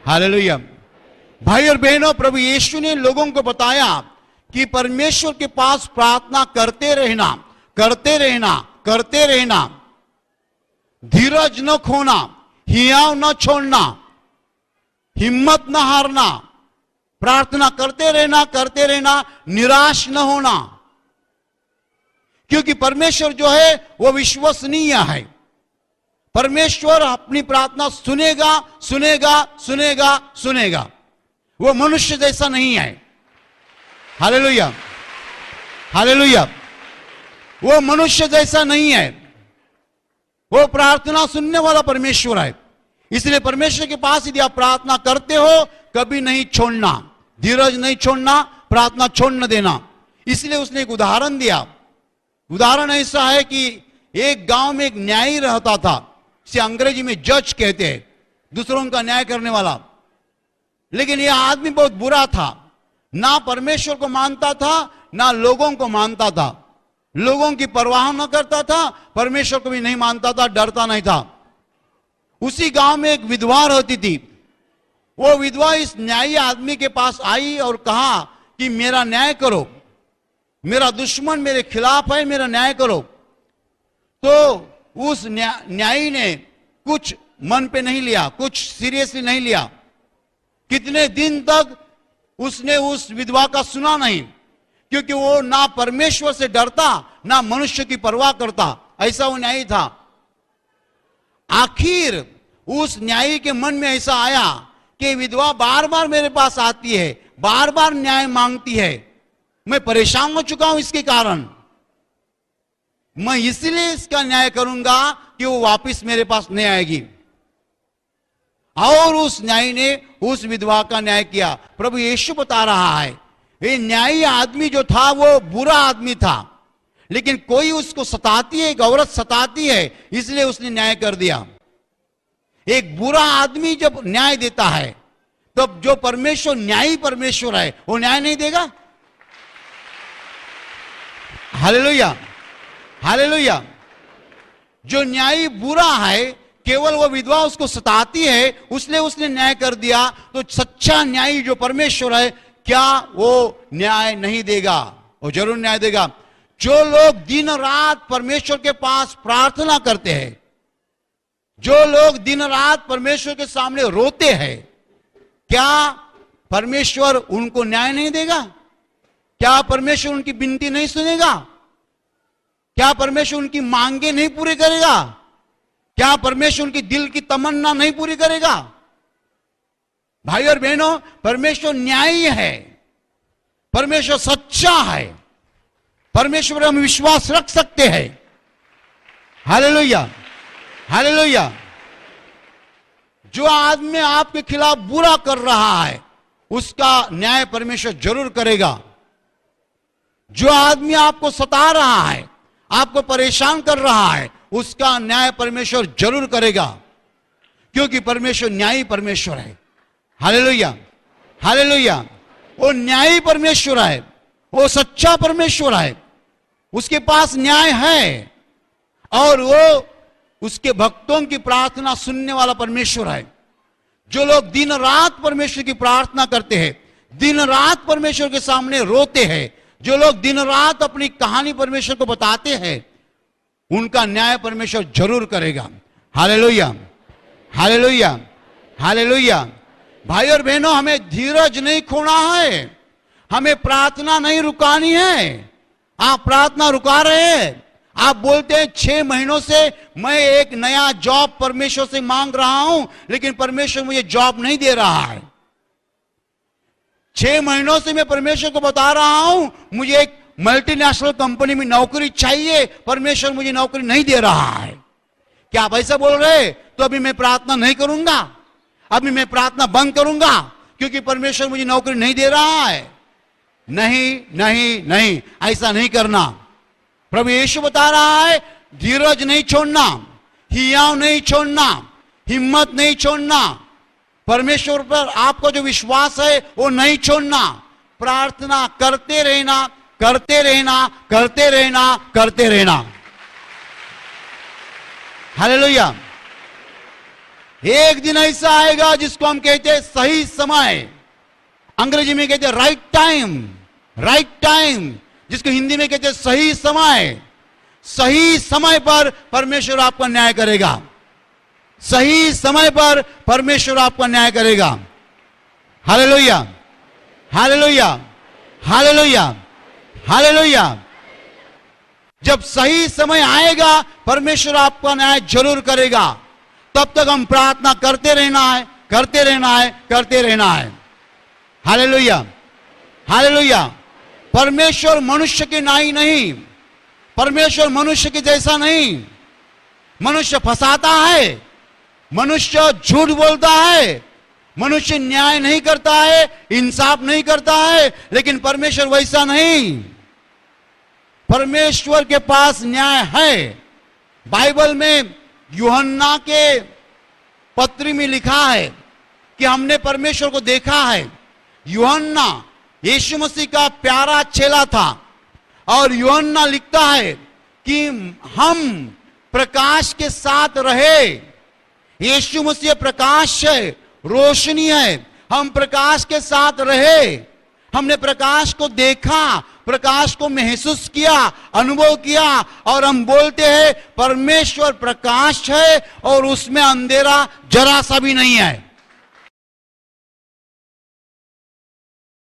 Hallelujah. भाई और बहनों, प्रभु यीशु ने लोगों को बताया कि परमेश्वर के पास प्रार्थना करते रहना, करते रहना, करते रहना, धीरज न खोना, हियाव न छोड़ना, हिम्मत न हारना, प्रार्थना करते रहना, करते रहना, निराश न होना, क्योंकि परमेश्वर जो है वो विश्वसनीय है। परमेश्वर अपनी प्रार्थना सुनेगा, सुनेगा, सुनेगा, सुनेगा। वो मनुष्य जैसा नहीं है। Hallelujah, hallelujah. वो मनुष्य जैसा नहीं है, वो प्रार्थना सुनने वाला परमेश्वर है। इसलिए परमेश्वर के पास यदि आप प्रार्थना करते हो, कभी नहीं छोड़ना, धीरज नहीं छोड़ना, प्रार्थना छोड़ न देना। इसलिए उसने एक उदाहरण दिया। उदाहरण ऐसा है कि एक गांव में एक न्यायी रहता था, इसे अंग्रेजी में जज कहते हैं, दूसरों का न्याय करने वाला। लेकिन यह आदमी बहुत बुरा था, ना परमेश्वर को मानता था, ना लोगों को मानता था, लोगों की परवाह न करता था, परमेश्वर को भी नहीं मानता था, डरता नहीं था। उसी गांव में एक विधवा रहती थी। वो विधवा इस न्यायी आदमी के पास आई और कहा कि मेरा न्याय करो, मेरा दुश्मन मेरे खिलाफ है, मेरा न्याय करो। तो उस न्यायी ने कुछ मन पे नहीं लिया, कुछ सीरियसली नहीं लिया। कितने दिन तक उसने उस विधवा का सुना नहीं, क्योंकि वो ना परमेश्वर से डरता, ना मनुष्य की परवाह करता, ऐसा वो न्यायी था। आखिर उस न्यायी के मन में ऐसा आया कि विधवा बार बार मेरे पास आती है, बार बार न्याय मांगती है, मैं परेशान हो चुका हूं इसके कारण, मैं इसलिए इसका न्याय करूंगा कि वो वापस मेरे पास नहीं आएगी। और उस न्यायी ने उस विधवा का न्याय किया। प्रभु यीशु बता रहा है, ये न्यायी आदमी जो था वो बुरा आदमी था, लेकिन कोई उसको सताती है, एक औरत सताती है, इसलिए उसने न्याय कर दिया। एक बुरा आदमी जब न्याय देता है, तब जो परमेश्वर न्यायी परमेश्वर है, वो न्याय नहीं देगा। Hallelujah, hallelujah. जो न्यायी बुरा है, केवल वो विधवा उसको सताती है, इसलिए उसने न्याय कर दिया। तो सच्चा न्यायी जो परमेश्वर है, क्या वो न्याय नहीं देगा? वो जरूर न्याय देगा। जो लोग दिन रात परमेश्वर के पास प्रार्थना करते हैं, जो लोग दिन रात परमेश्वर के सामने रोते हैं, क्या परमेश्वर उनको न्याय नहीं देगा? क्या परमेश्वर उनकी विनती नहीं सुनेगा? क्या परमेश्वर उनकी मांगे नहीं पूरी करेगा? क्या परमेश्वर उनकी दिल की तमन्ना नहीं पूरी करेगा? भाई और बहनों, परमेश्वर न्यायी है, परमेश्वर सच्चा है, परमेश्वर हम विश्वास रख सकते हैं। Hallelujah, hallelujah. जो आदमी आपके खिलाफ बुरा कर रहा है, उसका न्याय परमेश्वर जरूर करेगा। जो आदमी आपको सता रहा है, आपको परेशान कर रहा है, उसका न्याय परमेश्वर जरूर करेगा, क्योंकि परमेश्वर न्यायी परमेश्वर है। Hallelujah, hallelujah. वो न्यायी परमेश्वर है, वो सच्चा परमेश्वर है, उसके पास न्याय है, और वो उसके भक्तों की प्रार्थना सुनने वाला परमेश्वर है। जो लोग दिन रात परमेश्वर की प्रार्थना करते हैं, दिन रात परमेश्वर के सामने रोते हैं, जो लोग दिन रात अपनी कहानी परमेश्वर को बताते हैं, उनका न्याय परमेश्वर जरूर करेगा। Hallelujah, hallelujah, hallelujah. भाई और बहनों, हमें धीरज नहीं खोना है, हमें प्रार्थना नहीं रुकानी है। आप प्रार्थना रुका रहे हैं, आप बोलते हैं 6 महीनों से मैं एक नया जॉब परमेश्वर से मांग रहा हूं, लेकिन परमेश्वर मुझे जॉब नहीं दे रहा है। 6 महीनों से मैं परमेश्वर को बता रहा हूं मुझे एक मल्टीनेशनल कंपनी में नौकरी चाहिए, परमेश्वर मुझे नौकरी नहीं दे रहा है। क्या आप ऐसा बोल रहे? तो अभी मैं प्रार्थना नहीं करूंगा, अभी मैं प्रार्थना बंद करूंगा, क्योंकि परमेश्वर मुझे नौकरी नहीं दे रहा है। नहीं नहीं नहीं, ऐसा नहीं करना। प्रभु यीशु बता रहा है, धीरज नहीं छोड़ना, हियाव नहीं छोड़ना, हिम्मत नहीं छोड़ना, परमेश्वर पर आपका जो विश्वास है वो नहीं छोड़ना, प्रार्थना करते रहना, करते रहना, करते रहना, करते रहना। हालेलुया। एक दिन ऐसा आएगा जिसको हम कहते हैं सही समय, अंग्रेजी में कहते हैं राइट टाइम, राइट टाइम, जिसको हिंदी में कहते हैं सही समय। सही समय पर परमेश्वर आपका न्याय करेगा, सही समय पर परमेश्वर आपका न्याय करेगा। Hallelujah, hallelujah, hallelujah, hallelujah. जब सही समय आएगा परमेश्वर आपका न्याय जरूर करेगा। तब तक हम प्रार्थना करते रहना है, करते रहना है, करते रहना है। Hallelujah, hallelujah. परमेश्वर मनुष्य के न्याय नहीं, परमेश्वर मनुष्य के जैसा नहीं। मनुष्य फंसाता है, मनुष्य झूठ बोलता है, मनुष्य न्याय नहीं करता है, इंसाफ नहीं करता है, लेकिन परमेश्वर वैसा नहीं। परमेश्वर के पास न्याय है। बाइबल में यूहन्ना के पत्री में लिखा है कि हमने परमेश्वर को देखा है। यूहन्ना यीशु मसीह का प्यारा चेला था और यूहन्ना लिखता है कि हम प्रकाश के साथ रहे। यीशु मसीह प्रकाश है, रोशनी है। हम प्रकाश के साथ रहे, हमने प्रकाश को देखा, प्रकाश को महसूस किया, अनुभव किया, और हम बोलते हैं परमेश्वर प्रकाश है और उसमें अंधेरा जरा सा भी नहीं है।